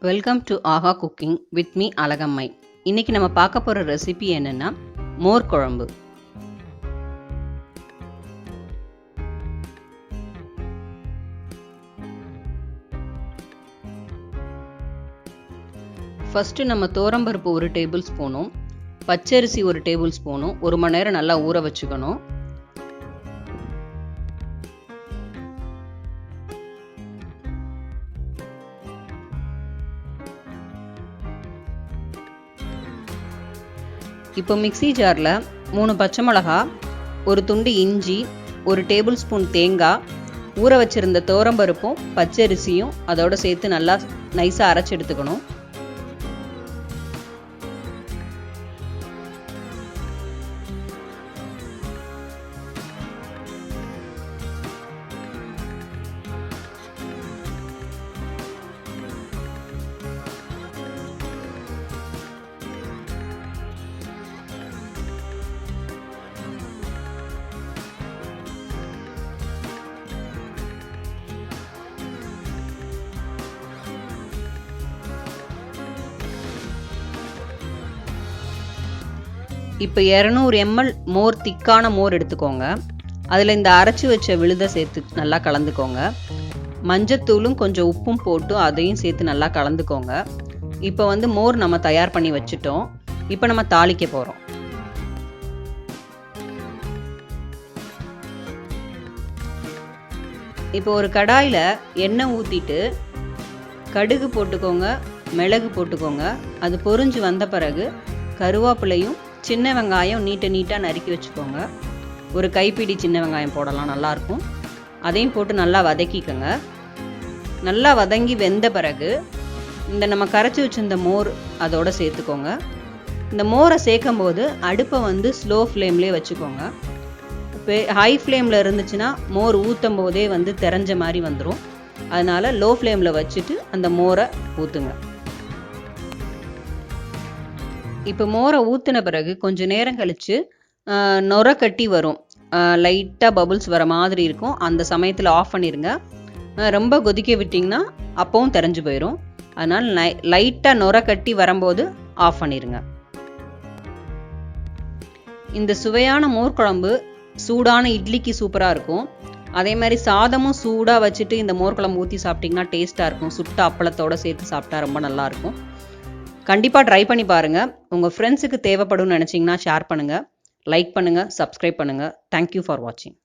Welcome to ஆஹா cooking with me Azhagammai. இன்னைக்கு நம்ம பார்க்க போகிற ரெசிபி என்னன்னா மோர் குழம்பு. ஃபஸ்ட்டு நம்ம துவரம்பருப்பு 1 டேபிள் ஸ்பூனும் பச்சரிசி 1 டேபிள் ஸ்பூனும் 1 மணி நேரம் நல்லா ஊற வச்சுக்கணும். இப்போ மிக்ஸி ஜாரில் 3 பச்சை மிளகா, 1 துண்டு இஞ்சி, 1 டேபிள் ஸ்பூன் தேங்காய், ஊற வச்சுருந்த துவரம்பருப்பும் பச்சரிசியும் அதோடு சேர்த்து நல்லா நைஸாக அரைச்சி எடுத்துக்கணும். இப்போ 200 ml மோர், திக்கான மோர் எடுத்துக்கோங்க. அதில் இந்த அரைச்சி வச்ச விழுதை சேர்த்து நல்லா கலந்துக்கோங்க. மஞ்சத்தூளும் கொஞ்சம் உப்பும் போட்டு அதையும் சேர்த்து நல்லா கலந்துக்கோங்க. இப்போ மோர் நம்ம தயார் பண்ணி வச்சுட்டோம். இப்போ நம்ம தாளிக்க போகிறோம். இப்போ ஒரு கடாயில் எண்ணெய் ஊற்றிட்டு கடுகு போட்டுக்கோங்க, மிளகு போட்டுக்கோங்க. அது பொரிஞ்சு வந்த பிறகு கருவேப்பிலையும் சின்ன வெங்காயம் நீட்டாக நறுக்கி வச்சுக்கோங்க. ஒரு கைப்பிடி சின்ன வெங்காயம் போடலாம், நல்லாயிருக்கும். அதையும் போட்டு நல்லா வதக்கிக்கோங்க. நல்லா வதங்கி வெந்த பிறகு இந்த நம்ம கரைச்சி வச்சிருந்த மோர் அதோடு சேர்த்துக்கோங்க. இந்த மோரை சேர்க்கும் போது அடுப்பை ஸ்லோ ஃப்ளேம்லேயே வச்சுக்கோங்க. இப்போ ஹை ஃப்ளேமில் இருந்துச்சுன்னா மோர் ஊற்றும் போதே தெரிஞ்ச மாதிரி வந்துடும். அதனால் லோ ஃப்ளேமில் வச்சுட்டு அந்த மோரை ஊற்றுங்க. இப்போ மோரை ஊற்றின பிறகு கொஞ்சம் நேரம் கழித்து நொரை கட்டி வரும், லைட்டாக பபுள்ஸ் வர மாதிரி இருக்கும். அந்த சமயத்தில் ஆஃப் பண்ணிடுங்க. ரொம்ப கொதிக்க விட்டிங்கன்னா அப்பவும் தெரிஞ்சு போயிடும். அதனால் லைட்டாக நொரை கட்டி வரும்போது ஆஃப் பண்ணிடுங்க. இந்த சுவையான மோர் குழம்பு சூடான இட்லிக்கு சூப்பராக இருக்கும். அதே மாதிரி சாதமும் சூடாக வச்சுட்டு இந்த மோர் குழம்பு ஊற்றி சாப்பிட்டிங்கன்னா டேஸ்ட்டாக இருக்கும். சுட்ட அப்பளத்தோடு சேர்த்து சாப்பிட்டா ரொம்ப நல்லாயிருக்கும். கண்டிப்பாக ட்ரை பண்ணி பாருங்கள். உங்கள் ஃப்ரெண்ட்ஸுக்கு தேவைப்படும்னு நினச்சிங்கன்னா ஷேர் பண்ணுங்கள், லைக் பண்ணுங்கள், சப்ஸ்கிரைப் பண்ணுங்கள். தேங்க்யூ ஃபார் வாட்சிங்.